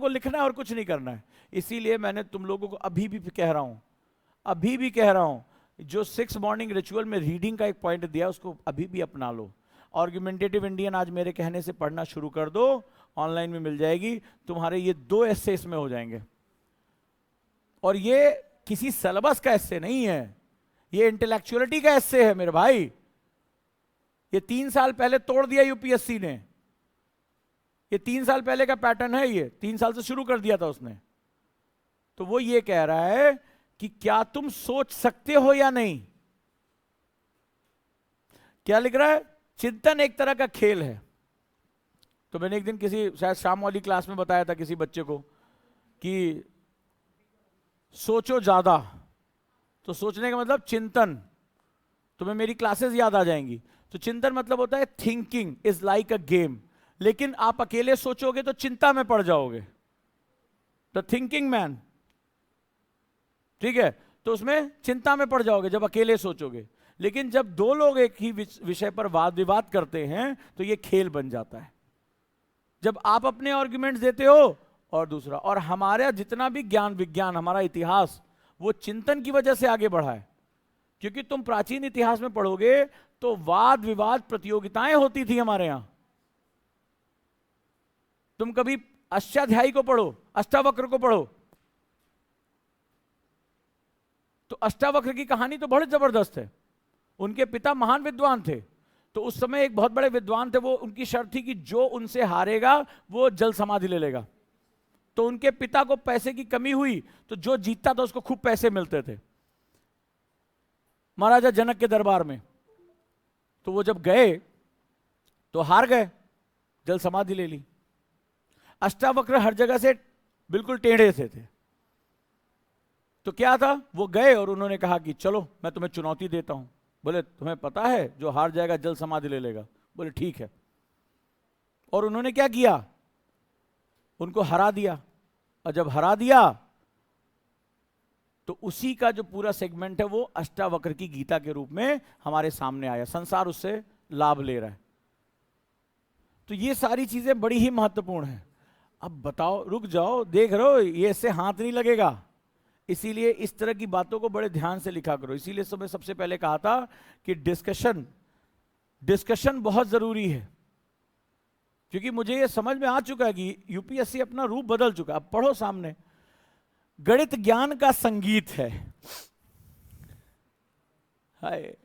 को लिखना है और कुछ नहीं करना है। इसीलिए मैंने तुम लोगों को अभी भी कह रहा हूं, जो 6 मॉर्निंग रिचुअल में रीडिंग का एक पॉइंट दिया उसको अभी भी अपना लो। आर्गुमेंटेटिव इंडियन आज मेरे कहने से पढ़ना शुरू कर दो, ऑनलाइन में मिल जाएगी, तुम्हारे ये 2 एस्से इसमें हो जाएंगे। और ये किसी सिलेबस का एस्से नहीं है, ये इंटेलेक्चुअलिटी का एस्से है मेरे भाई। ये 3 साल पहले तोड़ दिया यूपीएससी ने, ये 3 साल पहले का पैटर्न है, ये 3 साल से शुरू कर दिया था उसने। तो वो ये कह रहा है कि क्या तुम सोच सकते हो या नहीं। क्या लिख रहा है? चिंतन एक तरह का खेल है। तो मैंने एक दिन किसी शायद शाम वाली क्लास में बताया था किसी बच्चे को कि सोचो ज्यादा, तो सोचने का मतलब चिंतन, तुम्हें मेरी क्लासेस याद आ जाएंगी। तो चिंतन मतलब होता है thinking is like a game, लेकिन आप अकेले सोचोगे तो चिंता में पड़ जाओगे। द थिंकिंग मैन, ठीक है, तो उसमें चिंता में पड़ जाओगे जब अकेले सोचोगे। लेकिन जब 2 लोग एक ही विषय पर वाद विवाद करते हैं तो ये खेल बन जाता है। जब आप अपने आर्गुमेंट्स देते हो और दूसरा, और हमारा जितना भी ज्ञान विज्ञान, हमारा इतिहास, वो चिंतन की वजह से आगे बढ़ा है। क्योंकि तुम प्राचीन इतिहास में पढ़ोगे तो वाद विवाद प्रतियोगिताएं होती थी हमारे यहां। तुम कभी अष्टाध्यायी को पढ़ो, अष्टावक्र को पढ़ो, तो अष्टावक्र की कहानी तो बहुत जबरदस्त है। उनके पिता महान विद्वान थे, तो उस समय एक बहुत बड़े विद्वान थे, वो उनकी शर्त थी कि जो उनसे हारेगा वो जल समाधि ले लेगा। तो उनके पिता को पैसे की कमी हुई, तो जो जीतता था उसको खूब पैसे मिलते थे महाराजा जनक के दरबार में। तो वो जब गए तो हार गए, जल समाधि ले ली। अष्टावक्र हर जगह से बिल्कुल टेढ़े से थे, तो क्या था, वो गए और उन्होंने कहा कि चलो मैं तुम्हें चुनौती देता हूं। बोले तुम्हें पता है जो हार जाएगा जल समाधि ले लेगा। बोले ठीक है। और उन्होंने क्या किया, उनको हरा दिया। और जब हरा दिया तो उसी का जो पूरा सेगमेंट है वो अष्टावक्र की गीता के रूप में हमारे सामने आया। संसार उससे लाभ ले रहा है। तो ये सारी चीजें बड़ी ही महत्वपूर्ण है। अब बताओ, रुक जाओ, देख रहे हो ये इससे हाथ नहीं लगेगा, इसीलिए इस तरह की बातों को बड़े ध्यान से लिखा करो। इसीलिए सबसे पहले कहा था कि डिस्कशन बहुत जरूरी है, क्योंकि मुझे ये समझ में आ चुका है कि यूपीएससी अपना रूप बदल चुका। अब पढ़ो सामने, गणित ज्ञान का संगीत है। Hi,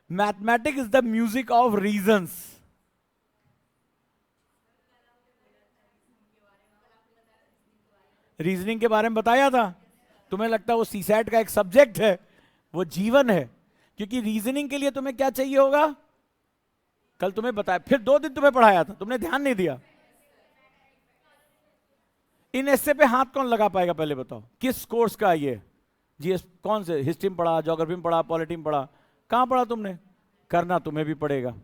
mathematics is the music of reasons. Reasoning के बारे में बताया था। तुम्हें लगता है वो सीसैट का एक सब्जेक्ट है? वो जीवन है। क्योंकि रीजनिंग के लिए तुम्हें क्या चाहिए होगा, कल तुम्हें बताया, फिर 2 दिन तुम्हें पढ़ाया था, तुमने ध्यान नहीं दिया। इन एस्से पे हाथ कौन लगा पाएगा, पहले बताओ किस कोर्स का ये? जीएस कौन से? हिस्ट्री में पढ़ा, ज्योग्राफी में पढ़ा, पॉलिटी में पढ़ा, कहां पढ़ा तुमने? करना तुम्हें भी पड़ेगा।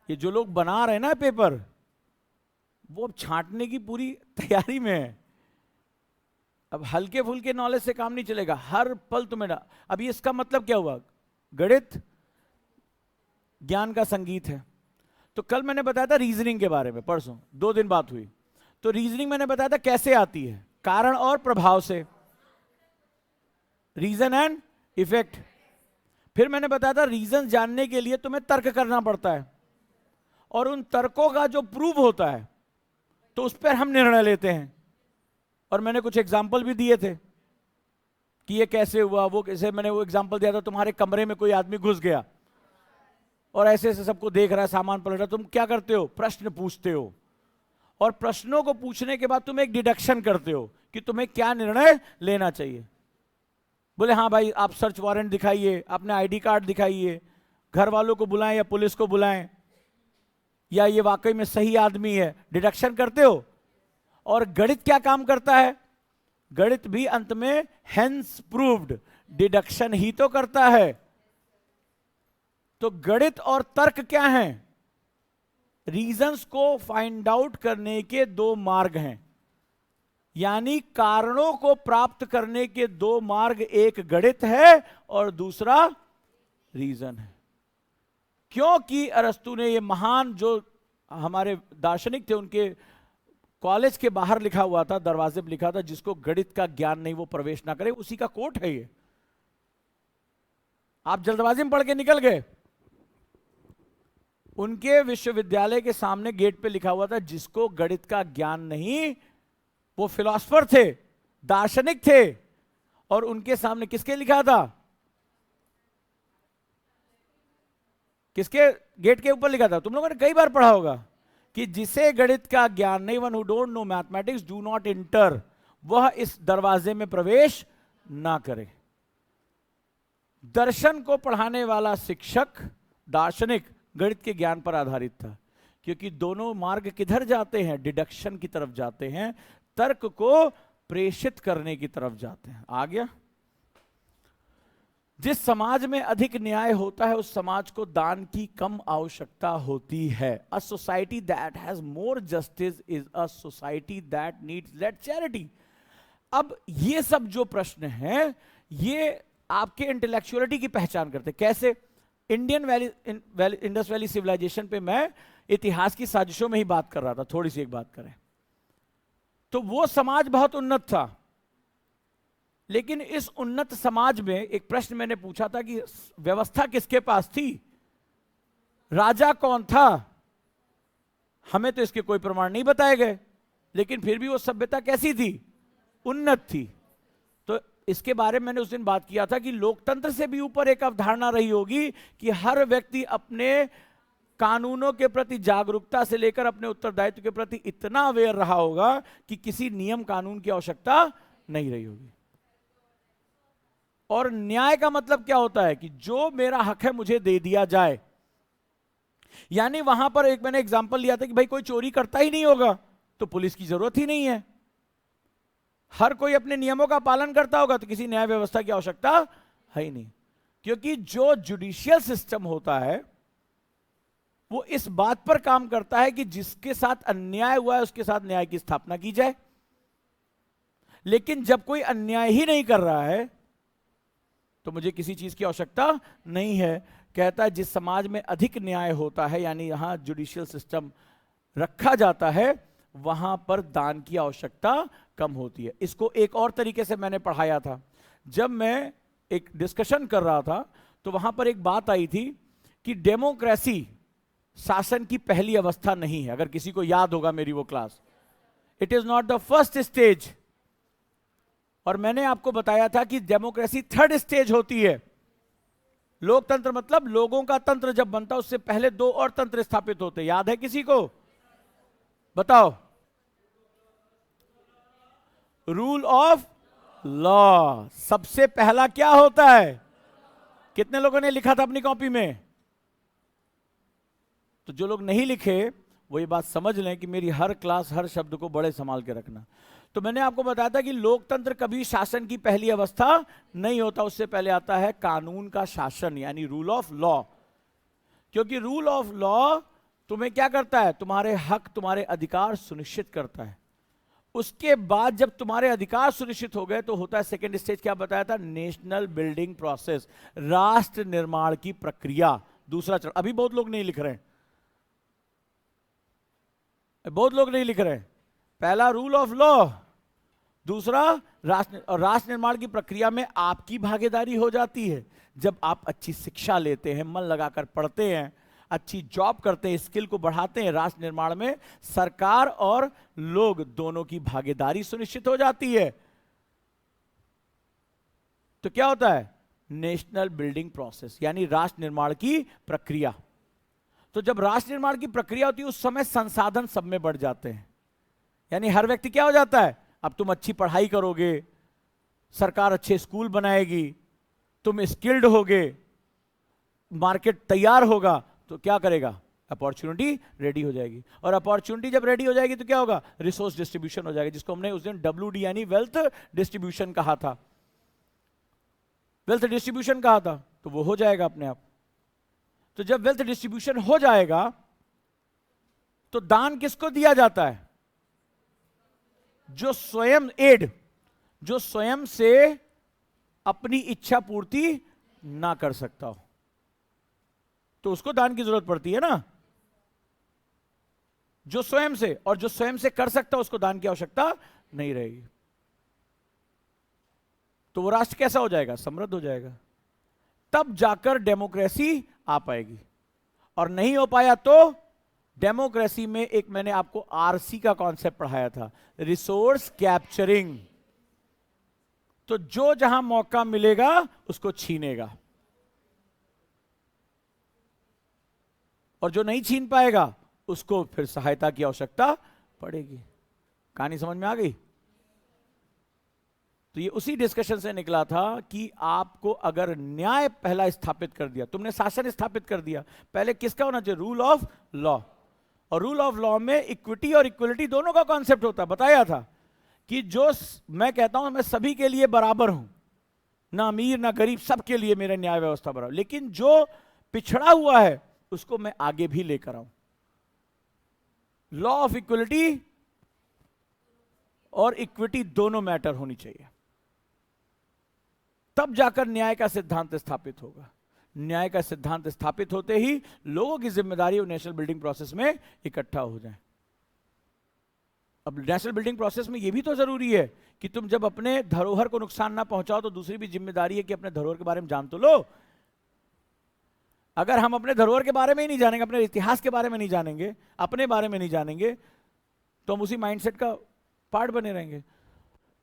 ये जो लोग बना रहे हैं ना पेपर, वो अब छांटने की पूरी तैयारी में है। अब हल्के फुल्के नॉलेज से काम नहीं चलेगा, हर पल तुम्हें। अब इसका मतलब क्या हुआ? गणित ज्ञान का संगीत है। तो कल मैंने बताया था रीजनिंग के बारे में, परसों 2 दिन बात हुई। तो रीजनिंग मैंने बताया था कैसे आती है, कारण और प्रभाव से, रीजन एंड इफेक्ट। फिर मैंने बताया था रीजन जानने के लिए तुम्हें तर्क करना पड़ता है, और उन तर्कों का जो प्रूव होता है तो उस पर हम निर्णय लेते हैं। और मैंने कुछ एग्जाम्पल भी दिए थे कि ये कैसे हुआ, वो कैसे। मैंने वो एग्जाम्पल दिया था, तुम्हारे कमरे में कोई आदमी घुस गया और ऐसे ऐसे सबको देख रहा है, सामान पलट रहा है, तुम क्या करते हो? प्रश्न पूछते हो। और प्रश्नों को पूछने के बाद तुम एक डिडक्शन करते हो कि तुम्हें क्या निर्णय लेना चाहिए। बोले हाँ भाई, आप सर्च वारंट दिखाइए, अपने आईडी कार्ड दिखाइए, घर वालों को बुलाएं या पुलिस को बुलाएं, या ये वाकई में सही आदमी है, डिडक्शन करते हो। और गणित क्या काम करता है? गणित भी अंत में हेंस प्रूव्ड डिडक्शन ही तो करता है। तो गणित और तर्क क्या हैं? रीजंस को फाइंड आउट करने के 2 मार्ग हैं, यानी कारणों को प्राप्त करने के 2 मार्ग, एक गणित है और दूसरा रीजन है। क्योंकि अरस्तु ने ये महान जो हमारे दार्शनिक थे, उनके कॉलेज के बाहर लिखा हुआ था, दरवाजे पे लिखा था, जिसको गणित का ज्ञान नहीं वो प्रवेश ना करे। उसी का कोट है ये। आप जल्दबाजी में पढ़ के निकल गए। उनके विश्वविद्यालय के सामने गेट पे लिखा हुआ था, जिसको गणित का ज्ञान नहीं, वो फिलोसफर थे, दार्शनिक थे, और उनके सामने किसके लिखा था? किसके गेट के ऊपर लिखा था? तुम लोगों ने कई बार पढ़ा होगा कि जिसे गणित का ज्ञान नहीं, one who don't know mathematics do not enter, वह इस दरवाजे में प्रवेश ना करे। दर्शन को पढ़ाने वाला शिक्षक, दार्शनिक, गणित के ज्ञान पर आधारित था, क्योंकि दोनों मार्ग किधर जाते हैं? डिडक्शन की तरफ जाते हैं, तर्क को प्रेषित करने की तरफ जाते हैं। आ गया? जिस समाज में अधिक न्याय होता है उस समाज को दान की कम आवश्यकता होती है। A society that has more justice is a society that needs less charity. अब ये सब जो प्रश्न हैं, ये आपके इंटेलेक्चुअलिटी की पहचान करते। कैसे? इंडियन इंडस वैली सिविलाइजेशन पे मैं इतिहास की साजिशों में ही बात कर रहा था। थोड़ी सी एक बात करें तो वो समाज बहुत उन्नत था, लेकिन इस उन्नत समाज में एक प्रश्न मैंने पूछा था कि व्यवस्था किसके पास थी? राजा कौन था? हमें तो इसके कोई प्रमाण नहीं बताए गए, लेकिन फिर भी वो सभ्यता कैसी थी? उन्नत थी। तो इसके बारे में मैंने उस दिन बात किया था कि लोकतंत्र से भी ऊपर एक अवधारणा रही होगी कि हर व्यक्ति अपने कानूनों के प्रति जागरूकता से लेकर अपने उत्तरदायित्व के प्रति इतना अवेयर रहा होगा कि किसी नियम कानून की आवश्यकता नहीं रही होगी। और न्याय का मतलब क्या होता है? कि जो मेरा हक है मुझे दे दिया जाए। यानी वहां पर एक मैंने एग्जांपल लिया था कि भाई कोई चोरी करता ही नहीं होगा तो पुलिस की जरूरत ही नहीं है। हर कोई अपने नियमों का पालन करता होगा तो किसी न्याय व्यवस्था की आवश्यकता है ही नहीं। क्योंकि जो जुडिशियल सिस्टम होता है वो इस बात पर काम करता है कि जिसके साथ अन्याय हुआ है उसके साथ न्याय की स्थापना की जाए। लेकिन जब कोई अन्याय ही नहीं कर रहा है तो मुझे किसी चीज की आवश्यकता नहीं है। कहता है जिस समाज में अधिक न्याय होता है, यानी यहां जुडिशियल सिस्टम रखा जाता है, वहां पर दान की आवश्यकता कम होती है। इसको एक और तरीके से मैंने पढ़ाया था। जब मैं एक डिस्कशन कर रहा था तो वहां पर एक बात आई थी कि डेमोक्रेसी शासन की पहली अवस्था नहीं है। अगर किसी को याद होगा मेरी वो class, it is not the first stage. और मैंने आपको बताया था कि डेमोक्रेसी थर्ड स्टेज होती है। लोकतंत्र मतलब लोगों का तंत्र जब बनता है उससे पहले दो और तंत्र स्थापित होते। याद है किसी को? बताओ। रूल ऑफ लॉ सबसे पहला क्या होता है? कितने लोगों ने लिखा था अपनी कॉपी में? तो जो लोग नहीं लिखे वो ये बात समझ लें कि मेरी हर क्लास हर शब्द को बड़े संभाल के रखना। तो मैंने आपको बताया था कि लोकतंत्र कभी शासन की पहली अवस्था नहीं होता, उससे पहले आता है कानून का शासन, यानी रूल ऑफ लॉ। क्योंकि रूल ऑफ लॉ तुम्हें क्या करता है? तुम्हारे हक, तुम्हारे अधिकार सुनिश्चित करता है। उसके बाद जब तुम्हारे अधिकार सुनिश्चित हो गए तो होता है सेकेंड स्टेज। क्या बताया था? नेशनल बिल्डिंग प्रोसेस, राष्ट्र निर्माण की प्रक्रिया, दूसरा चरण। अभी बहुत लोग नहीं लिख रहे हैं, बहुत लोग नहीं लिख रहे हैं। पहला रूल ऑफ लॉ, दूसरा राष्ट्र। और राष्ट्र निर्माण की प्रक्रिया में आपकी भागीदारी हो जाती है। जब आप अच्छी शिक्षा लेते हैं, मन लगाकर पढ़ते हैं, अच्छी जॉब करते हैं, स्किल को बढ़ाते हैं, राष्ट्र निर्माण में सरकार और लोग दोनों की भागीदारी सुनिश्चित हो जाती है। तो क्या होता है? नेशनल बिल्डिंग प्रोसेस, यानी राष्ट्र निर्माण की प्रक्रिया। तो जब राष्ट्र निर्माण की प्रक्रिया होती है उस समय संसाधन सब में बढ़ जाते हैं। यानी हर व्यक्ति क्या हो जाता है? अब तुम अच्छी पढ़ाई करोगे, सरकार अच्छे स्कूल बनाएगी, तुम स्किल्ड होगे, मार्केट तैयार होगा, तो क्या करेगा? अपॉर्चुनिटी रेडी हो जाएगी। और अपॉर्चुनिटी जब रेडी हो जाएगी तो क्या होगा? रिसोर्स डिस्ट्रीब्यूशन हो जाएगी, जिसको हमने उस दिन WD यानी वेल्थ डिस्ट्रीब्यूशन कहा था। वेल्थ डिस्ट्रीब्यूशन कहा था, तो वो हो जाएगा अपने आप। तो जब वेल्थ डिस्ट्रीब्यूशन हो जाएगा तो दान किसको दिया जाता है? जो स्वयं एड, जो स्वयं से अपनी इच्छा पूर्ति ना कर सकता हो, तो उसको दान की जरूरत पड़ती है ना। जो स्वयं से, और जो स्वयं से कर सकता उसको दान की आवश्यकता नहीं रहेगी। तो वो राष्ट्र कैसा हो जाएगा? समृद्ध हो जाएगा। तब जाकर डेमोक्रेसी आ पाएगी। और नहीं हो पाया तो डेमोक्रेसी में एक मैंने आपको आरसी का कॉन्सेप्ट पढ़ाया था, रिसोर्स कैप्चरिंग। तो जो जहां मौका मिलेगा उसको छीनेगा, और जो नहीं छीन पाएगा उसको फिर सहायता की आवश्यकता पड़ेगी। कहानी समझ में आ गई? तो ये उसी डिस्कशन से निकला था कि आपको अगर न्याय पहला स्थापित कर दिया, तुमने शासन स्थापित कर दिया, पहले किसका होना चाहिए? Rule of law. और रूल ऑफ लॉ में इक्विटी और इक्वलिटी दोनों का कॉन्सेप्ट होता है। बताया था कि जो मैं कहता हूं मैं सभी के लिए बराबर हूं, ना अमीर ना गरीब, सबके लिए मेरा न्याय व्यवस्था बराबर, लेकिन जो पिछड़ा हुआ है उसको मैं आगे भी लेकर आऊं। लॉ ऑफ इक्वलिटी और इक्विटी दोनों मैटर होनी चाहिए, तब जाकर न्याय का सिद्धांत स्थापित होगा। न्याय का सिद्धांत स्थापित होते ही लोगों की जिम्मेदारी और नेशनल बिल्डिंग प्रोसेस में इकट्ठा हो जाए। अब नेशनल बिल्डिंग प्रोसेस में यह भी तो जरूरी है कि तुम जब अपने धरोहर को नुकसान ना पहुंचाओ, तो दूसरी भी जिम्मेदारी है कि अपने धरोहर के बारे में जान तो लो। अगर हम अपने धरोहर के बारे में ही नहीं जानेंगे, अपने इतिहास के बारे में नहीं जानेंगे, अपने बारे में नहीं जानेंगे, तो हम उसी माइंडसेट का पार्ट बने रहेंगे।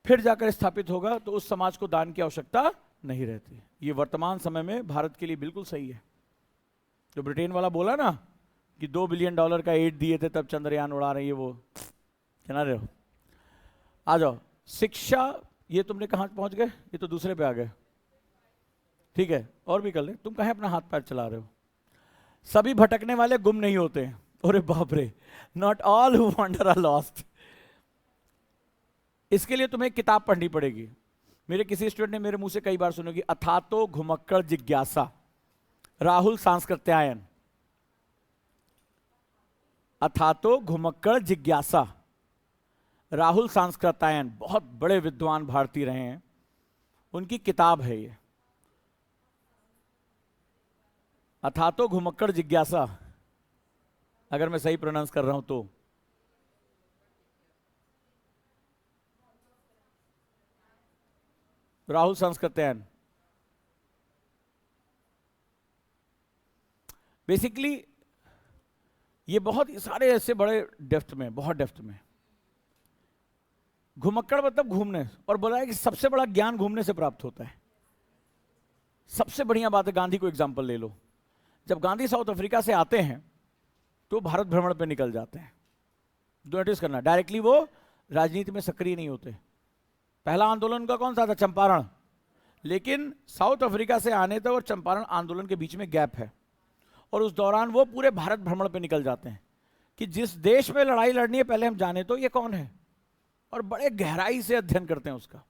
फिर जाकर स्थापित होगा तो उस समाज को दान की आवश्यकता नहीं रहती। ये वर्तमान समय में भारत के लिए बिल्कुल सही है। जो ब्रिटेन वाला बोला ना कि $2 बिलियन का एड दिए थे तब चंद्रयान उड़ा रही है, वो कहना रहे हो। आ जाओ, शिक्षा, ये तुमने कहां पहुंच गए? ये तो दूसरे पे आ गए। ठीक है, और भी कर ले। तुम कहें अपना हाथ पैर चला रहे हो। सभी भटकने वाले गुम नहीं होते हैं। अरे बाप रे, not all who wander are lost. इसके लिए तुम्हें किताब पढ़नी पड़ेगी। मेरे किसी स्टूडेंट ने मेरे मुंह से कई बार सुनोगी, अथातो घुमक्कड़ जिज्ञासा, राहुल सांस्कृत्यायन। अथातो घुमक्कड़ जिज्ञासा, राहुल सांस्कृत्यायन, बहुत बड़े विद्वान भारतीय रहे हैं, उनकी किताब है ये, अथातो घुमक्कड़ जिज्ञासा, अगर मैं सही प्रोनाउंस कर रहा हूं तो। राहुल सांस्कृत्यायन। बेसिकली ये बहुत सारे ऐसे बड़े डेप्थ में, बहुत डेप्थ में। घुमक्कड़ मतलब घूमने, और बोला है कि सबसे बड़ा ज्ञान घूमने से प्राप्त होता है। सबसे बढ़िया बात है, गांधी को एग्जांपल ले लो। जब गांधी साउथ अफ्रीका से आते हैं तो भारत भ्रमण पे निकल जाते हैं। नोटिस करना, डायरेक्टली वो राजनीति में सक्रिय नहीं होते। पहला आंदोलन का कौन सा था? चंपारण। लेकिन साउथ अफ्रीका से आने तक और चंपारण आंदोलन के बीच में गैप है, और उस दौरान वो पूरे भारत भ्रमण पे निकल जाते हैं कि जिस देश में लड़ाई लड़नी है पहले हम जाने तो ये कौन है, और बड़े गहराई से अध्ययन करते हैं उसका।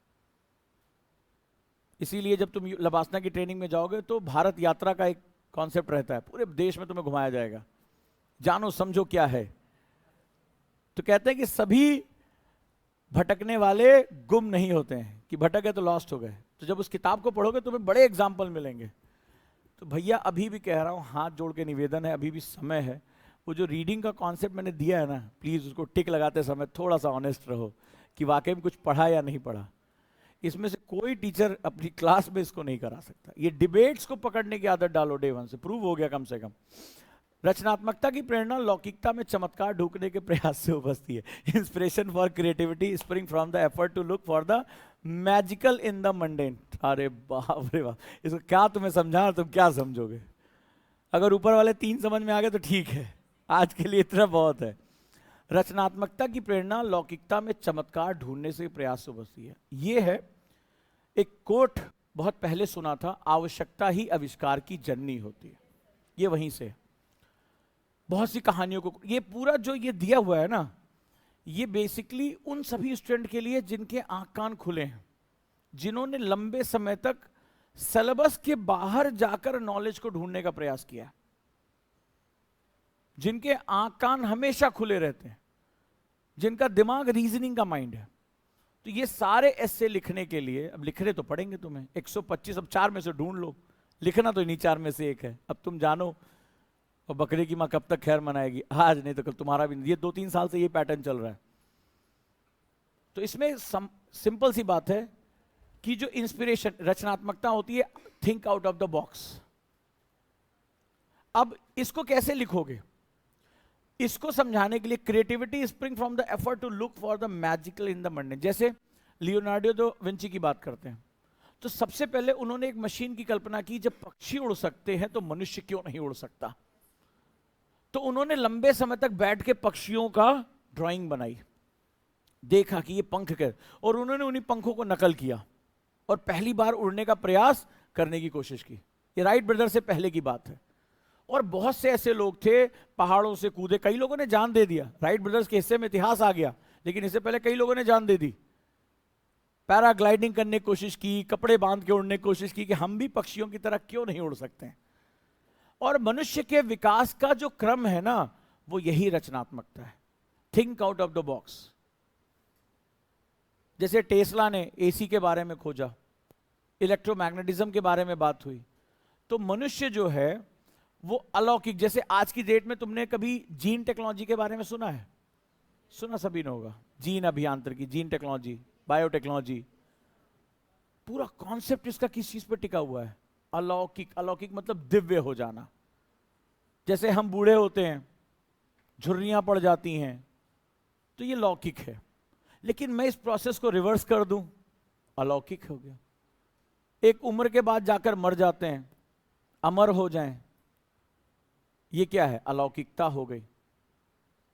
इसीलिए जब तुम लबासना की ट्रेनिंग में जाओगे तो भारत यात्रा का एक कॉन्सेप्ट रहता है, पूरे देश में तुम्हें घुमाया जाएगा, जानो समझो क्या है। तो कहते हैं कि सभी भटकने वाले गुम नहीं होते हैं, कि भटक गए तो लॉस्ट हो गए। तो जब उस किताब को पढ़ोगे तुम्हें बड़े एग्जाम्पल मिलेंगे। तो भैया अभी भी कह रहा हूं, हाथ जोड़ के निवेदन है, अभी भी समय है। वो जो रीडिंग का कॉन्सेप्ट मैंने दिया है ना, प्लीज उसको टिक लगाते समय थोड़ा सा ऑनेस्ट रहो कि वाकई में कुछ पढ़ा या नहीं पढ़ा। इसमें से कोई टीचर अपनी क्लास में इसको नहीं करा सकता। ये डिबेट्स को पकड़ने की आदत डालो, डे 1 से प्रूव हो गया कम से कम। रचनात्मकता की प्रेरणा लौकिकता में चमत्कार ढूंढने के प्रयास से उपजती है। Inspiration for creativity spring from the effort to look for the magical in the mundane. अरे बाप रे बाप, इसको क्या तुम्हें समझा, तुम क्या समझोगे? अगर ऊपर वाले 3 समझ में आ गए तो ठीक है, आज के लिए इतना बहुत है। रचनात्मकता की प्रेरणा लौकिकता में चमत्कार ढूंढने से प्रयास से उपजती है। ये है एक कोट, बहुत पहले सुना था, आवश्यकता ही आविष्कार की जननी होती है। ये वहीं से बहुत सी कहानियों को, ये पूरा जो ये दिया हुआ है ना, ये बेसिकली उन सभी स्टूडेंट के लिए जिनके आंख कान खुले हैं, जिन्होंने लंबे समय तक सिलेबस के बाहर जाकर नॉलेज को ढूंढने का प्रयास किया, जिनके आंख कान हमेशा खुले रहते हैं, जिनका दिमाग रीजनिंग का माइंड है। तो ये सारे ऐसे लिखने के लिए, अब लिखने तो पड़ेंगे तुम्हें 125, अब 4 में से ढूंढ लो, लिखना तो इन्हीं 4 में से एक है। अब तुम जानो और बकरे की माँ कब तक खैर मनाएगी, आज नहीं तो कल तुम्हारा भी नहीं। ये 2-3 साल से ये पैटर्न चल रहा है। तो इसमें सिंपल सी बात है कि जो इंस्पिरेशन, रचनात्मकता होती है, think out of the box. अब इसको कैसे लिखोगे, इसको समझाने के लिए creativity spring from the effort to look for the magical in the mundane. जैसे लियोनार्डो दा विंची की बात करते हैं, तो सबसे पहले उन्होंने एक मशीन की कल्पना की, जब पक्षी उड़ सकते हैं तो मनुष्य क्यों नहीं उड़ सकता। तो उन्होंने लंबे समय तक बैठ के पक्षियों का ड्राइंग बनाई, देखा कि ये पंख कैसे, और उन्होंने उन्हीं पंखों को नकल किया और पहली बार उड़ने का प्रयास करने की कोशिश की। ये राइट ब्रदर से पहले की बात है। और बहुत से ऐसे लोग थे, पहाड़ों से कूदे, कई लोगों ने जान दे दिया। राइट ब्रदर्स के हिस्से में इतिहास आ गया, लेकिन इससे पहले कई लोगों ने जान दे दी। पैराग्लाइडिंग करने की कोशिश की, कपड़े बांध के उड़ने की कोशिश की कि हम भी पक्षियों की तरह क्यों नहीं उड़ सकते हैं। और मनुष्य के विकास का जो क्रम है ना, वो यही रचनात्मकता है, think out of the box. जैसे टेस्ला ने एसी के बारे में खोजा, इलेक्ट्रोमैग्नेटिज्म के बारे में बात हुई, तो मनुष्य जो है वो अलौकिक। जैसे आज की डेट में तुमने कभी जीन टेक्नोलॉजी के बारे में सुना है? सुना सभी ने होगा, जीन अभियांत्रिकी, जीन टेक्नोलॉजी, बायोटेक्नोलॉजी, पूरा कॉन्सेप्ट इसका किस चीज पर टिका हुआ है? अलौकिक। अलौकिक मतलब दिव्य हो जाना। जैसे हम बूढ़े होते हैं, झुर्रियां पड़ जाती हैं, तो ये लौकिक है। लेकिन मैं इस प्रोसेस को रिवर्स कर दूं, अलौकिक हो गया। एक उम्र के बाद जाकर मर जाते हैं, अमर हो जाएं, ये क्या है? अलौकिकता हो गई।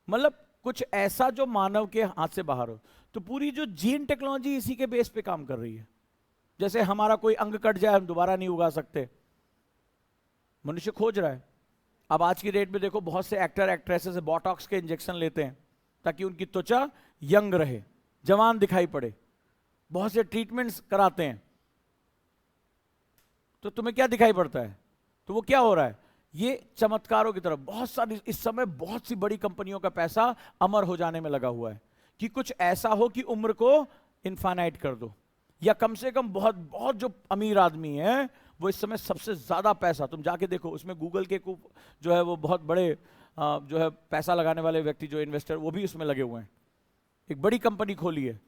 मतलब कुछ ऐसा जो मानव के हाथ से बाहर हो। तो पूरी जो जीन टेक्नोलॉजी इसी के बेस पे काम कर रही है। जैसे हमारा कोई अंग कट जाए, हम दोबारा नहीं उगा सकते, मनुष्य खोज रहा है। अब आज की डेट में देखो, बहुत से एक्टर एक्ट्रेसेस बोटॉक्स के इंजेक्शन लेते हैं ताकि उनकी त्वचा यंग रहे, जवान दिखाई पड़े। बहुत से ट्रीटमेंट्स कराते हैं, तो तुम्हें क्या दिखाई पड़ता है? तो वो क्या हो रहा है? ये चमत्कारों की तरफ। बहुत सारी इस समय बहुत सी बड़ी कंपनियों का पैसा अमर हो जाने में लगा हुआ है कि कुछ ऐसा हो कि उम्र को इनफाइनाइट कर दो, या कम से कम बहुत बहुत जो अमीर आदमी है वो इस समय सबसे ज्यादा पैसा, तुम जाके देखो उसमें गूगल के जो है वो बहुत बड़े जो है पैसा लगाने वाले व्यक्ति, जो इन्वेस्टर, वो भी उसमें लगे हुए हैं। एक बड़ी कंपनी खोली है,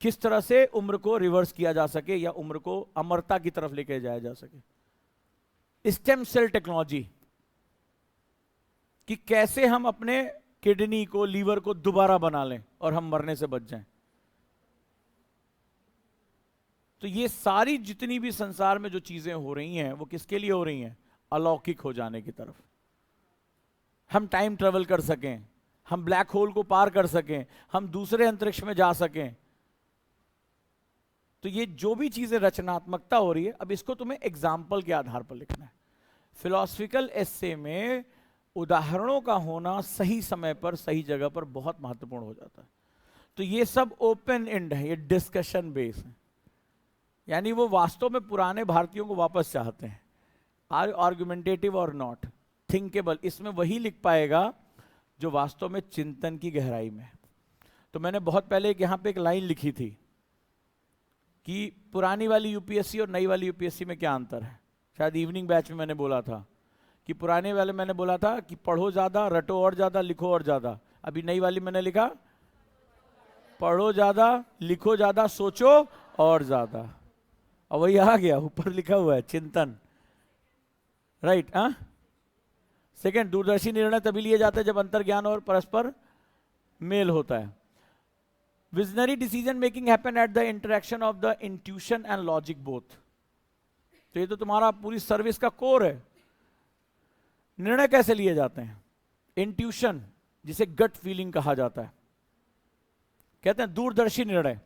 किस तरह से उम्र को रिवर्स किया जा सके या उम्र को अमरता की तरफ लेके जाया जा सके। स्टेम सेल टेक्नोलॉजी, कि कैसे हम अपने किडनी को, लीवर को दोबारा बना लें और हम मरने से बच जाएं। तो ये सारी जितनी भी संसार में जो चीजें हो रही हैं, वो किसके लिए हो रही हैं? अलौकिक हो जाने की तरफ। हम टाइम ट्रेवल कर सकें, हम ब्लैक होल को पार कर सकें, हम दूसरे अंतरिक्ष में जा सकें। तो ये जो भी चीजें रचनात्मकता हो रही है, अब इसको तुम्हें एग्जाम्पल के आधार पर लिखना है। फिलॉसफिकल एस्से में उदाहरणों का होना सही समय पर, सही जगह पर बहुत महत्वपूर्ण हो जाता है। तो ये सब ओपन एंड है, ये डिस्कशन बेस है। यानी वो वास्तव में पुराने भारतीयों को वापस चाहते हैं, आर्गुमेंटेटिव और नॉट थिंकेबल। इसमें वही लिख पाएगा जो वास्तव में चिंतन की गहराई में। तो मैंने बहुत पहले यहाँ पे एक लाइन लिखी थी कि पुरानी वाली यूपीएससी और नई वाली यूपीएससी में क्या अंतर है। शायद इवनिंग बैच में मैंने बोला था कि पुराने वाले मैंने बोला था कि पढ़ो ज्यादा, रटो और ज्यादा, लिखो और ज्यादा। अभी नई वाली मैंने लिखा पढ़ो ज्यादा, लिखो ज्यादा, सोचो और ज्यादा। और वही आ गया, ऊपर लिखा हुआ है चिंतन। राइट? हाँ, सेकेंड, दूरदर्शी निर्णय तभी लिए जाते हैं जब अंतर्ज्ञान और परस्पर मेल होता है। Visionary decision making happen at the interaction of the intuition and logic both. तो ये तो तुम्हारा पूरी सर्विस का कोर है। निर्णय कैसे लिए जाते हैं? इंट्यूशन, जिसे गट फीलिंग कहा जाता है, कहते हैं दूरदर्शी निर्णय।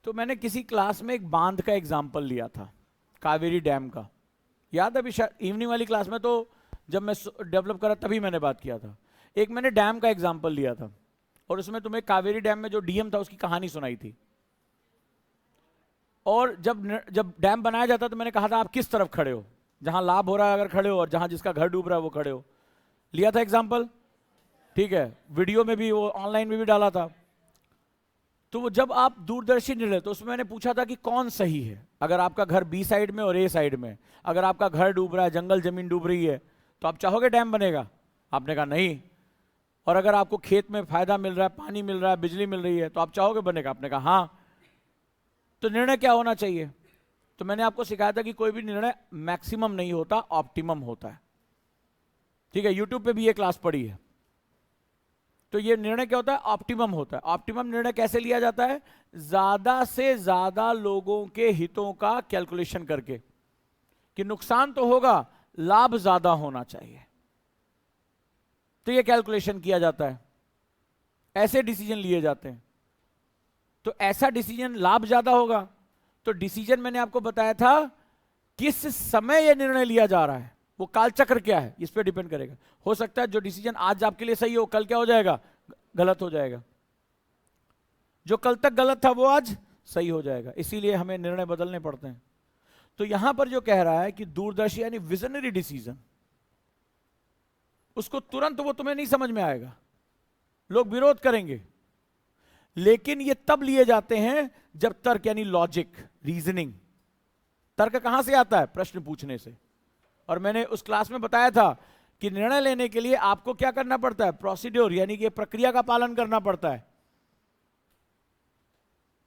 तो मैंने किसी क्लास में एक बांध का एग्जाम्पल लिया था, कावेरी डैम का। याद है? अभी इवनिंग वाली क्लास में, तो जब मैं डेवलप करा तभी मैंने बात किया था। एक मैंने डैम का एग्जाम्पल लिया था और उसमें तुम्हें कावेरी डैम में जो डीएम था उसकी कहानी सुनाई थी। और जब डैम बनाया जाता तो मैंने कहा था आप किस तरफ खड़े हो, जहां लाभ हो रहा है अगर खड़े हो, और जहां जिसका घर डूब रहा है वो खड़े हो। लिया था एग्जाम्पल, ठीक है? वीडियो में भी, वो ऑनलाइन में भी डाला था। तो वो जब आप दूरदर्शी निर्णय, तो उसमें मैंने पूछा था कि कौन सही है। अगर आपका घर बी साइड में और ए साइड में, अगर आपका घर डूब रहा है, जंगल जमीन डूब रही है, तो आप चाहोगे डैम बनेगा? आपने कहा नहीं। और अगर आपको खेत में फायदा मिल रहा है, पानी मिल रहा है, बिजली मिल रही है, तो आप चाहोगे बनने का? आपने कहा हाँ। तो निर्णय क्या होना चाहिए? तो मैंने आपको सिखाया था कि कोई भी निर्णय मैक्सिमम नहीं होता, ऑप्टिमम होता है। ठीक है, यूट्यूब पे भी ये क्लास पढ़ी है। तो ये निर्णय क्या होता है? ऑप्टिमम होता है। ऑप्टिमम निर्णय कैसे लिया जाता है? ज्यादा से ज्यादा लोगों के हितों का कैलकुलेशन करके, कि नुकसान तो होगा, लाभ ज्यादा होना चाहिए, तो ये कैलकुलेशन किया जाता है, ऐसे डिसीजन लिए जाते हैं। तो ऐसा डिसीजन लाभ ज्यादा होगा। तो डिसीजन मैंने आपको बताया था किस समय यह निर्णय लिया जा रहा है, वो कालचक्र क्या है, इस पे डिपेंड करेगा। हो सकता है जो डिसीजन आज आपके लिए सही हो, कल क्या हो जाएगा? गलत हो जाएगा। जो कल तक गलत था वो आज सही हो जाएगा। इसीलिए हमें निर्णय बदलने पड़ते हैं। तो यहां पर जो कह रहा है कि दूरदर्शी यानी विजनरी डिसीजन, उसको तुरंत वो तुम्हें नहीं समझ में आएगा, लोग विरोध करेंगे, लेकिन ये तब लिए जाते हैं जब तर्क यानी लॉजिक, रीजनिंग। तर्क कहां से आता है? प्रश्न पूछने से। और मैंने उस क्लास में बताया था कि निर्णय लेने के लिए आपको क्या करना पड़ता है? प्रोसीड्योर यानी कि प्रक्रिया का पालन करना पड़ता है।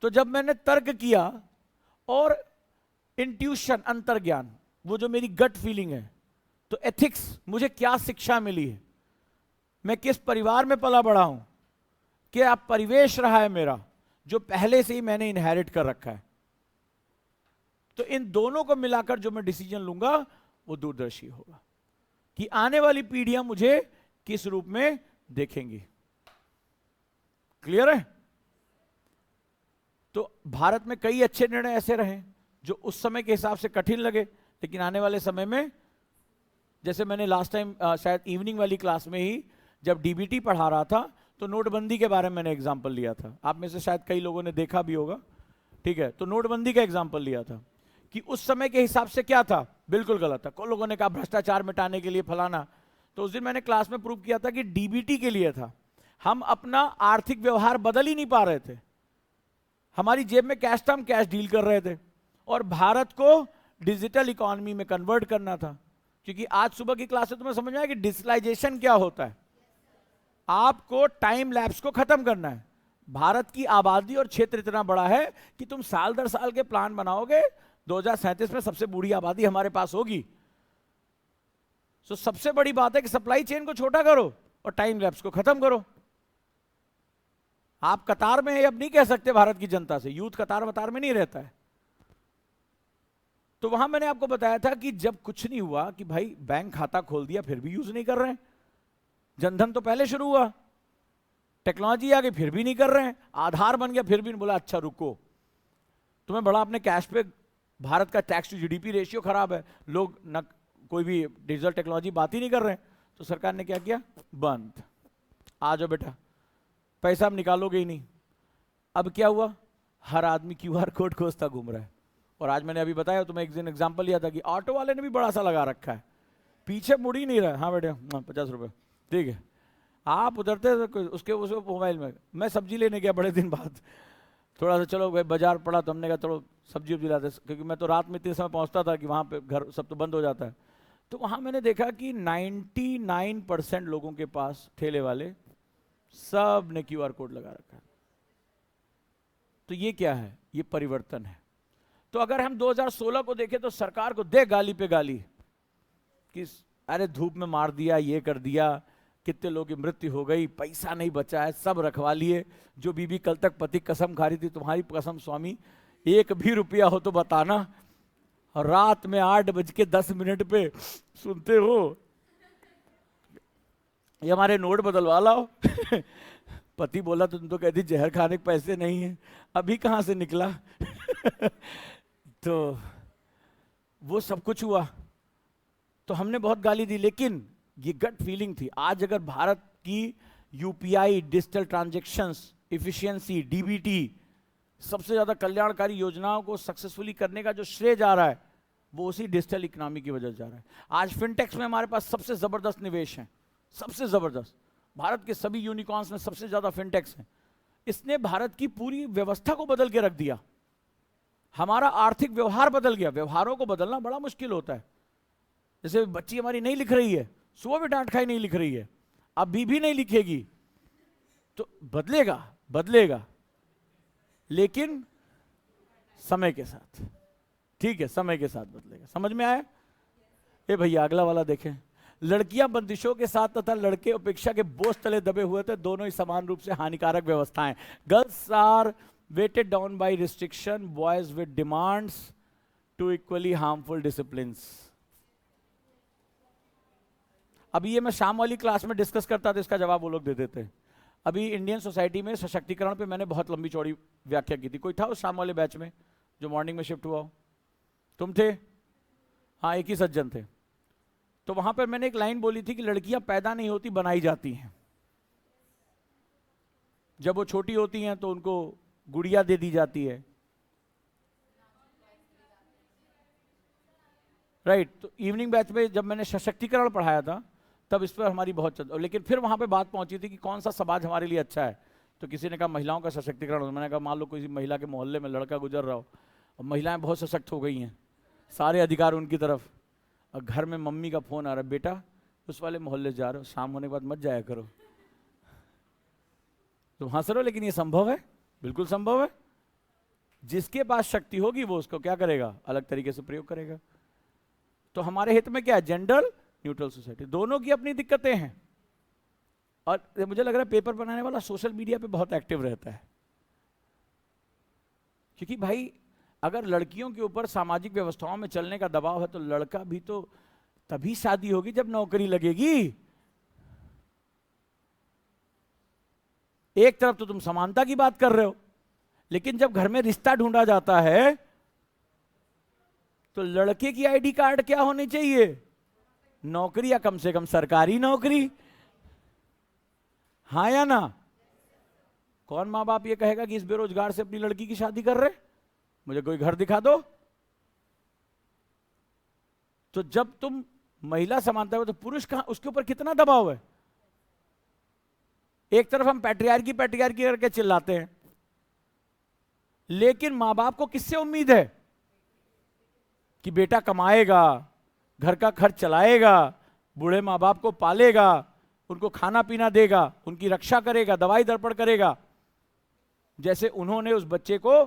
तो जब मैंने तर्क किया और इंट्यूशन, अंतर्ज्ञान, वो जो मेरी गट फीलिंग है, तो एथिक्स, मुझे क्या शिक्षा मिली है, मैं किस परिवार में पला बड़ा हूं, क्या परिवेश रहा है मेरा, जो पहले से ही मैंने इनहेरिट कर रखा है, तो इन दोनों को मिलाकर जो मैं डिसीजन लूंगा वो दूरदर्शी होगा कि आने वाली पीढ़ियां मुझे किस रूप में देखेंगी। क्लियर है? तो भारत में कई अच्छे निर्णय ऐसे रहे जो उस समय के हिसाब से कठिन लगे, लेकिन आने वाले समय में, जैसे मैंने लास्ट टाइम शायद इवनिंग वाली क्लास में ही जब डीबीटी पढ़ा रहा था, तो नोटबंदी के बारे में मैंने एग्जांपल लिया था। आप में से शायद कई लोगों ने देखा भी होगा। ठीक है, तो नोटबंदी का एग्जांपल लिया था कि उस समय के हिसाब से क्या था, बिल्कुल गलत था। कुछ लोगों ने कहा भ्रष्टाचार मिटाने के लिए फलाना। तो उस दिन मैंने क्लास में प्रूव किया था कि डीबीटी के लिए था। हम अपना आर्थिक व्यवहार बदल ही नहीं पा रहे थे, हमारी जेब में कैश था, हम कैश डील कर रहे थे, और भारत को डिजिटल इकोनॉमी में कन्वर्ट करना था। क्योंकि आज सुबह की क्लास से तुम्हें समझ में आया कि डिजिटलाइजेशन क्या होता है। आपको टाइम लैप्स को खत्म करना है। भारत की आबादी और क्षेत्र इतना बड़ा है कि तुम साल दर साल के प्लान बनाओगे, 2037 में सबसे बूढ़ी आबादी हमारे पास होगी। तो सबसे बड़ी बात है कि सप्लाई चेन को छोटा करो और टाइम लैप्स को खत्म करो। आप कतार में अब नहीं कह सकते भारत की जनता से, यूथ कतार वतार में नहीं रहता है। तो वहां मैंने आपको बताया था कि जब कुछ नहीं हुआ कि भाई बैंक खाता खोल दिया फिर भी यूज नहीं कर रहे हैं, जनधन तो पहले शुरू हुआ, टेक्नोलॉजी आ गई फिर भी नहीं कर रहे हैं, आधार बन गया फिर भी नहीं। बोला अच्छा रुको, तुम्हें बड़ा अपने कैश पे, भारत का टैक्स टू जीडीपी रेशियो खराब है, लोग न कोई भी डिजिटल टेक्नोलॉजी बात ही नहीं कर रहे हैं। तो सरकार ने क्या किया? बंद, आ जाओ बेटा, पैसा अब निकालोगे ही नहीं। अब क्या हुआ? हर आदमी क्यूआर कोड खोजता घूम रहा है। और आज मैंने अभी बताया, तुम्हें एक दिन एग्जांपल लिया था कि ऑटो वाले ने भी बड़ा सा लगा रखा है, पीछे मुड़ ही नहीं रहा। हाँ बेटे 50 रुपये, ठीक है। आप उतरते उसके मोबाइल में। मैं सब्जी लेने गया बड़े दिन बाद, थोड़ा सा चलो भाई बाजार पड़ा, तो हमने कहा चलो सब्जी वब्जी लाते, क्योंकि मैं तो रात में इतने समय पहुंचता था कि वहाँ पे घर सब तो बंद हो जाता है। तो वहाँ मैंने देखा कि 99% लोगों के पास, ठेले वाले सब ने क्यूआर कोड लगा रखा है। तो ये क्या है? ये परिवर्तन है। तो अगर हम 2016 को देखें तो सरकार को दे गाली पे गाली कि अरे धूप में मार दिया, ये कर दिया, कितने लोगों की मृत्यु हो गई, पैसा नहीं बचा है, सब रखवा लिए। जो बीबी कल तक पति कसम खा रही थी, तुम्हारी कसम स्वामी, एक भी रुपया हो तो बताना। और रात में 8:10 पे सुनते हो ये हमारे नोट बदलवा लाओ। पति बोला तो तुम तो कहती जहर खाने के पैसे नहीं है, अभी कहां से निकला। तो वो सब कुछ हुआ, तो हमने बहुत गाली दी, लेकिन ये गट फीलिंग थी। आज अगर भारत की UPI, digital transactions, efficiency, DBT, सबसे ज्यादा कल्याणकारी योजनाओं को सक्सेसफुली करने का जो श्रेय जा रहा है वो उसी डिजिटल इकोनॉमी की वजह से जा रहा है। आज फिनटेक्स में हमारे पास सबसे जबरदस्त निवेश है, सबसे जबरदस्त। भारत के सभी यूनिकॉर्न्स में सबसे ज्यादा फिनटेक्स हैं। इसने भारत की पूरी व्यवस्था को बदल के रख दिया। हमारा आर्थिक व्यवहार बदल गया। व्यवहारों को बदलना बड़ा मुश्किल होता है। जैसे बच्ची हमारी नहीं लिख रही है, सुबह भी डांट खाई नहीं लिख रही है, अभी भी नहीं लिखेगी, तो बदलेगा, बदलेगा, लेकिन समय के साथ। ठीक है, समय के साथ बदलेगा। समझ में आया? ए भैया अगला वाला देखें। लड़कियां बंदिशों के साथ तथा लड़के उपेक्षा के बोझ तले दबे हुए थे, दोनों ही समान रूप से हानिकारक व्यवस्थाएं। Girls are weighted down by restriction, boys with demands to equally harmful disciplines. अभी ये मैं शाम वाली क्लास में डिस्कस करता था, इसका जवाब वो लोग दे देते हैं। अभी इंडियन सोसाइटी में सशक्तिकरण पे मैंने बहुत लंबी चौड़ी व्याख्या की थी। कोई था उस शाम वाले बैच में जो मॉर्निंग में शिफ्ट हुआ हो? तुम थे? हाँ, एक ही सज्जन थे। तो वहां पर मैंने एक लाइन बोली थी कि लड़कियां पैदा नहीं होती, बनाई जाती हैं। जब वो छोटी होती हैं तो उनको गुड़िया दे दी जाती है, राइट। तो इवनिंग बैच में जब मैंने सशक्तिकरण पढ़ाया था तब इस पर हमारी बहुत चर्चा, लेकिन फिर वहां पे बात पहुंची थी कि कौन सा समाज हमारे लिए अच्छा है। तो किसी ने कहा महिलाओं का सशक्तिकरण। मैंने कहा मान लो किसी महिला के मोहल्ले में लड़का गुजर रहा हो और महिलाएं बहुत सशक्त हो गई हैं, सारे अधिकार उनकी तरफ, और घर में मम्मी का फोन आ रहा है, बेटा उस वाले मोहल्ले जा रहे हो, शाम होने के बाद मत जाया करो। तुम हंस रहे हो, लेकिन ये संभव है, बिल्कुल संभव है। जिसके पास शक्ति होगी वो उसको क्या करेगा, अलग तरीके से प्रयोग करेगा। तो हमारे हित में क्या है, जेंडर न्यूट्रल सोसाइटी। दोनों की अपनी दिक्कतें हैं, और मुझे लग रहा है पेपर बनाने वाला सोशल मीडिया पे बहुत एक्टिव रहता है, क्योंकि भाई अगर लड़कियों के ऊपर सामाजिक व्यवस्थाओं में चलने का दबाव है तो लड़का भी तो तभी शादी होगी जब नौकरी लगेगी। एक तरफ तो तुम समानता की बात कर रहे हो, लेकिन जब घर में रिश्ता ढूंढा जाता है तो लड़के की आईडी कार्ड क्या होनी चाहिए, नौकरी, या कम से कम सरकारी नौकरी। हाँ या ना? कौन माँ बाप ये कहेगा कि इस बेरोजगार से अपनी लड़की की शादी कर रहे, मुझे कोई घर दिखा दो। तो जब तुम महिला समानता हो तो पुरुष कहां, उसके ऊपर कितना दबाव है। एक तरफ हम पैट्रियार्की करके चिल्लाते हैं, लेकिन मां बाप को किससे उम्मीद है कि बेटा कमाएगा, घर का खर्च चलाएगा, बूढ़े मां बाप को पालेगा, उनको खाना पीना देगा, उनकी रक्षा करेगा, दवाई दर्पण करेगा, जैसे उन्होंने उस बच्चे को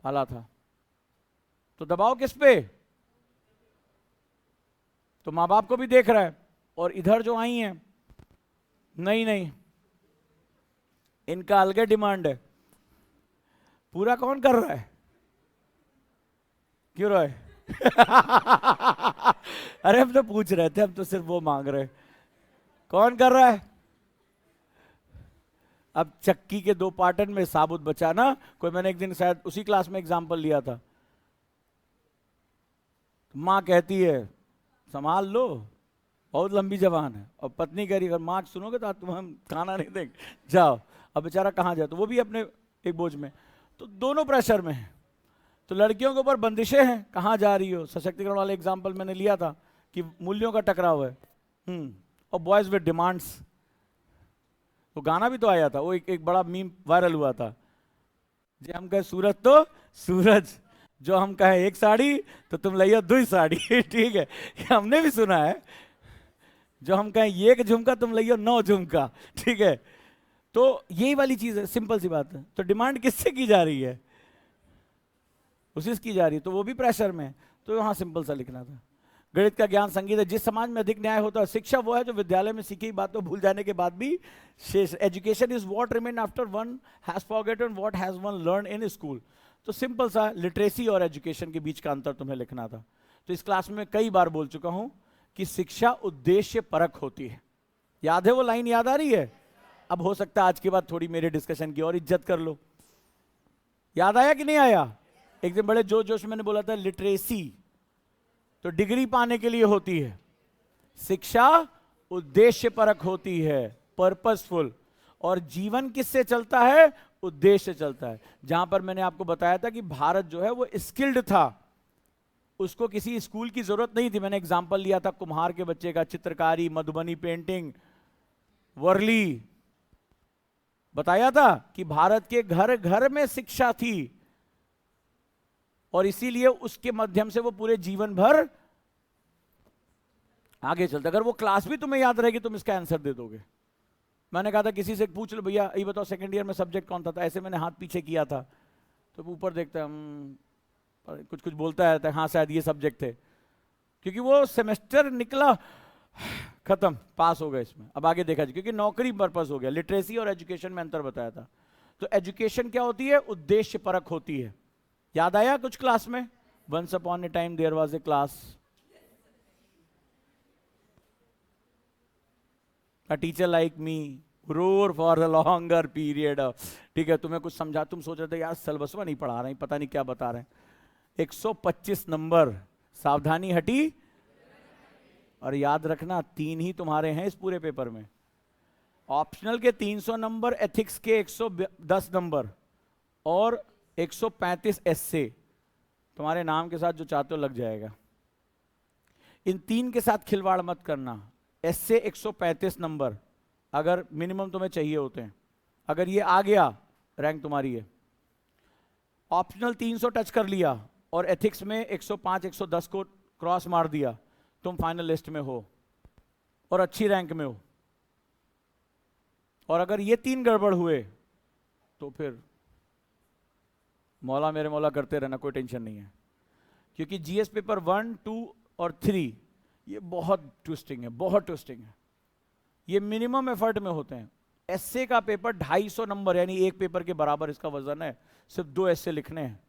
पाला था। तो दबाव किस पे? तो मां बाप को भी देख रहा है, और इधर जो आई हैं, नहीं इनका अलग डिमांड है। पूरा कौन कर रहा है? क्यों रहा है? अरे हम तो पूछ रहे थे, हम तो सिर्फ वो मांग रहे। कौन कर रहा है? अब चक्की के दो पार्टन में साबुत बचाना। कोई, मैंने एक दिन शायद उसी क्लास में एग्जांपल लिया था, मां कहती है संभाल लो, बहुत लंबी जबान है, और पत्नी कह रही अगर मां सुनोगे तो तुम हम खाना नहीं देंगे, जाओ। अब बेचारा कहां जाए, तो वो भी अपने एक बोझ में, तो दोनों प्रेशर में है। तो लड़कियों के ऊपर बंदिशें हैं, कहां जा रही हो, सशक्तिकरण वाले एग्जाम्पल मैंने लिया था कि मूल्यों का टकराव है। और बॉयज विद डिमांड्स, वो गाना भी तो आया था, वो एक बड़ा मीम वायरल हुआ था, जे हम कहे सूरज तो सूरज, जो हम कहे एक साड़ी तो तुम लियो 2 साड़ी। ठीक है, हमने भी सुना है, जो हम कहें एक झुमका तुम लियो 9 झुमका। ठीक है, तो यही वाली चीज है, सिंपल सी बात है। तो डिमांड किससे की जा रही है, उसी से की जा रही है, तो वो भी प्रेशर में है। तो वहां सिंपल सा लिखना था, गणित का ज्ञान संगीत है। जिस समाज में अधिक न्याय होता है, शिक्षा वो है जो विद्यालय में सीखी बात को भूल जाने के बाद भी शेष। Education is what remain after one has forgotten what has one learn in school. तो सिंपल सा लिटरेसी और एजुकेशन के बीच का अंतर तुम्हें लिखना था। तो इस क्लास में कई बार बोल चुका हूं कि शिक्षा उद्देश्य परक होती है। याद है वो लाइन, याद आ रही है? अब हो सकता है आज के बाद थोड़ी मेरे डिस्कशन की और इज्जत कर लो। याद आया कि नहीं आया? एक दिन बड़े जोश में मैंने बोला था लिटरेसी तो डिग्री पाने के लिए होती है, शिक्षा उद्देश्य परक होती है, पर्पसफुल। और जीवन किससे चलता है? उद्देश्य से चलता है। जहां पर मैंने आपको बताया था कि भारत जो है वो स्किल्ड था, उसको किसी स्कूल की जरूरत नहीं थी। मैंने एग्जांपल लिया था कुम्हार के बच्चे का, चित्रकारी, मधुबनी पेंटिंग, वर्ली, बताया था कि भारत के घर घर में शिक्षा थी, और इसीलिए उसके माध्यम से वो पूरे जीवन भर आगे चलते, अगर वो क्लास भी तुम्हें याद रहेगी तुम इसका आंसर दे दोगे। मैंने कहा था किसी से पूछ लो भैया ये बताओ सेकंड ईयर में सब्जेक्ट कौन था, तो ऐसे मैंने हाथ पीछे किया था, तो ऊपर देखता है कुछ कुछ बोलता है, हाँ शायद ये सब्जेक्ट थे, क्योंकि वो सेमेस्टर निकला खत्म, पास हो गए इसमें। अब आगे देखा जाए, क्योंकि नौकरी पर्पस हो गया। लिटरेसी और एजुकेशन में अंतर बताया था। तो एजुकेशन क्या होती है? उद्देश्य परक होती है। याद आया कुछ क्लास में? Once upon a time there was a class, a teacher like me roar for a longer period। ठीक है, तुम्हें कुछ समझा, तुम सोच रहे थे यार सिलेबसवा नहीं पढ़ा रहे हैं, पता नहीं क्या बता रहे हैं। 125 नंबर, सावधानी हटी। और याद रखना 3 ही तुम्हारे हैं इस पूरे पेपर में। ऑप्शनल के 300 नंबर, एथिक्स के 110 नंबर और 135 एस्से तुम्हारे नाम के साथ जो चाहते हो लग जाएगा। इन 3 के साथ खिलवाड़ मत करना। एस्से 135 नंबर अगर मिनिमम तुम्हें चाहिए होते हैं, अगर ये आ गया रैंक तुम्हारी है। ऑप्शनल 300 टच कर लिया और एथिक्स में 105 110 को क्रॉस मार दिया, तुम फाइनल लिस्ट में हो और अच्छी रैंक में हो। और अगर ये 3 गड़बड़ हुए तो फिर मौला मेरे मौला करते रहना, कोई टेंशन नहीं है। क्योंकि जीएस पेपर 1, 2 और 3 ये बहुत ट्विस्टिंग है, बहुत ट्विस्टिंग है। ये मिनिमम एफर्ट में होते हैं। एस्से का पेपर 250 नंबर, यानी एक पेपर के बराबर इसका वजन है, सिर्फ 2 एस्से लिखने हैं।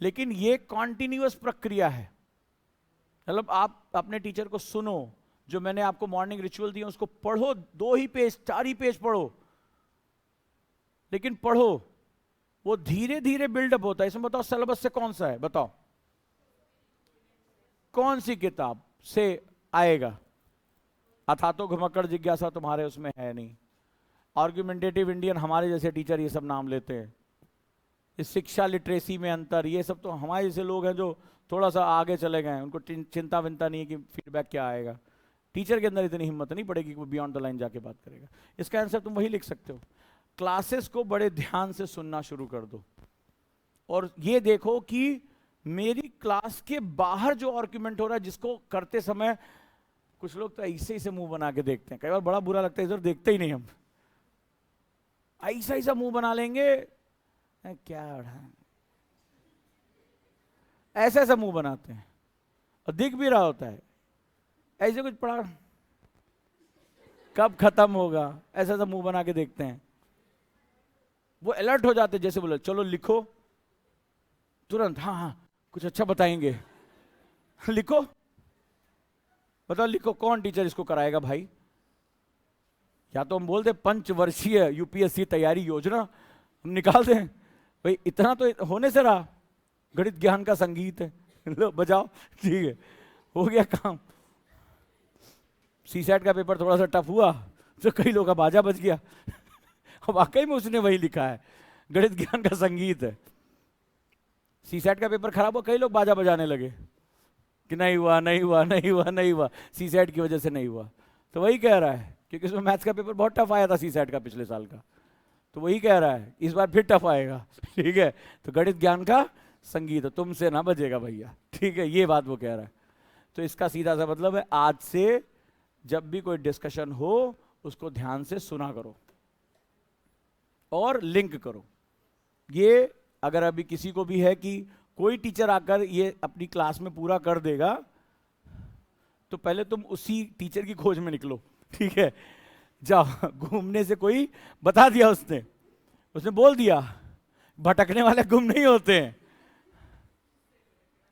लेकिन ये कॉन्टिन्यूअस प्रक्रिया है। मतलब आप अपने टीचर को सुनो, जो मैंने आपको मॉर्निंग रिचुअल दिया उसको पढ़ो, 2 ही पेज 4 ही पेज पढ़ो, लेकिन पढ़ो। वो धीरे धीरे बिल्डअप होता है। इसमें बताओ सिलेबस से कौन सा है, बताओ कौन सी किताब से आएगा? अथातो घुमक्कड़ जिज्ञासा तुम्हारे उसमें है नहीं। आर्ग्यूमेंटेटिव इंडियन हमारे जैसे टीचर ये सब नाम लेते हैं। इस शिक्षा लिटरेसी में अंतर, ये सब तो हमारे जैसे लोग हैं जो थोड़ा सा आगे चले गए हैं, उनको चिंता विंता नहीं है कि फीडबैक क्या आएगा। टीचर के अंदर इतनी हिम्मत नहीं पड़ेगी कि वो बियॉन्ड द लाइन जाके बात करेगा। इसका आंसर तुम वही लिख सकते हो। क्लासेस को बड़े ध्यान से सुनना शुरू कर दो और ये देखो कि मेरी क्लास के बाहर जो आर्ग्यूमेंट हो रहा है, जिसको करते समय कुछ लोग तो ऐसे ऐसे मुंह बना के देखते हैं, कई बार बड़ा बुरा लगता है, इधर देखते ही नहीं हम, ऐसा ऐसा मुंह बना लेंगे, क्या ऐसा ऐसा मुंह बनाते हैं और दिख भी रहा होता है ऐसे कुछ पढ़ा, कब खत्म होगा, ऐसा ऐसा मुंह बना के देखते हैं। वो अलर्ट हो जाते, जैसे बोले चलो लिखो तुरंत, हाँ हाँ कुछ अच्छा बताएंगे, लिखो बताओ लिखो। कौन टीचर इसको कराएगा भाई? या तो हम बोलते 5 वर्षीय यूपीएससी तैयारी योजना हम निकाल दें, भाई इतना तो होने से रहा, गणित ज्ञान का संगीत है, लो बजाओ, ठीक है हो गया काम। सीसेट का पेपर थोड़ा सा टफ हुआ तो कई लोगों का बाजा बज गया वाकई में उसने वही लिखा है, गणित ज्ञान का संगीत है। सीसेट का पेपर खराब हुआ, कई लोग बाजा बजाने लगे कि नहीं हुआ नहीं हुआ नहीं हुआ नहीं हुआ, सीसेट की वजह से नहीं हुआ। तो वही कह रहा है, क्योंकि उसमें मैथ्स का पेपर बहुत टफ आया था सीसेट का पिछले साल का, तो वही कह रहा है इस बार फिर टफ आएगा, ठीक है। तो गणित ज्ञान का संगीत है, तुमसे ना बजेगा भैया, ठीक है, ये बात वो कह रहा है। तो इसका सीधा सा मतलब है, आज से जब भी कोई डिस्कशन हो उसको ध्यान से सुना करो और लिंक करो। ये अगर अभी किसी को भी है कि कोई टीचर आकर ये अपनी क्लास में पूरा कर देगा, तो पहले तुम उसी टीचर की खोज में निकलो, ठीक है। जाओ घूमने से, कोई बता दिया उसने बोल दिया, भटकने वाले गुम नहीं होते हैं।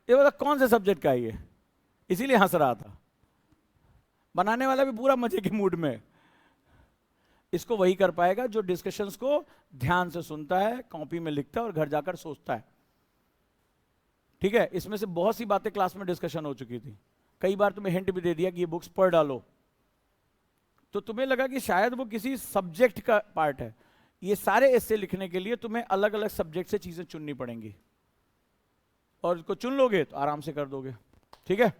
ये बता कौन से सब्जेक्ट का है ये, इसीलिए हंस रहा था। बनाने वाला भी पूरा मजे के मूड में। इसको वही कर पाएगा जो डिस्कशंस को ध्यान से सुनता है, कॉपी में लिखता है और घर जाकर सोचता है, ठीक है। इसमें से बहुत सी बातें क्लास में डिस्कशन हो चुकी थी, कई बार तुम्हें हिंट भी दे दिया कि ये बुक्स पढ़ डालो, तो तुम्हें लगा कि शायद वो किसी सब्जेक्ट का पार्ट है। ये सारे एस्से लिखने के लिए तुम्हें अलग अलग सब्जेक्ट से चीजें चुननी पड़ेंगी, और इसको चुन लोगे तो आराम से कर दोगे, ठीक है।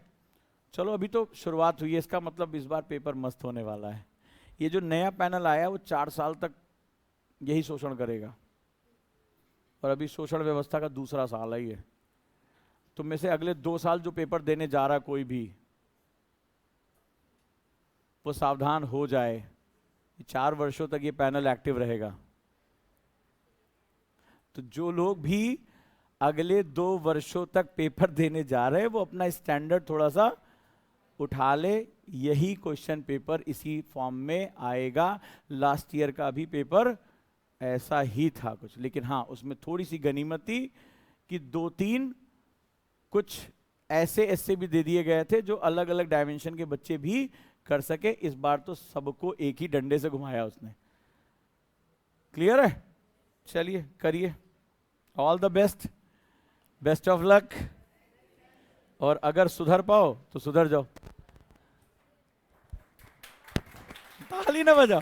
चलो अभी तो शुरुआत हुई है, इसका मतलब इस बार पेपर मस्त होने वाला है। ये जो नया पैनल आया वो 4 साल तक यही शोषण करेगा, और अभी शोषण व्यवस्था का दूसरा साल है ये। तुम में से अगले 2 साल जो पेपर देने जा रहा है कोई भी, वो सावधान हो जाए। 4 वर्षों तक ये पैनल एक्टिव रहेगा। तो जो लोग भी अगले 2 वर्षों तक पेपर देने जा रहे हैं वो अपना स्टैंडर्ड थोड़ा सा उठा ले। यही क्वेश्चन पेपर इसी फॉर्म में आएगा। लास्ट ईयर का भी पेपर ऐसा ही था कुछ, लेकिन हाँ उसमें थोड़ी सी गनीमत थी कि 2-3 कुछ ऐसे ऐसे भी दे दिए गए थे जो अलग अलग डायमेंशन के बच्चे भी कर सके। इस बार तो सबको एक ही डंडे से घुमाया उसने। क्लियर है? चलिए करिए। All the best, best of luck. और अगर सुधर पाओ तो सुधर जाओ। ताली ना बजाओ।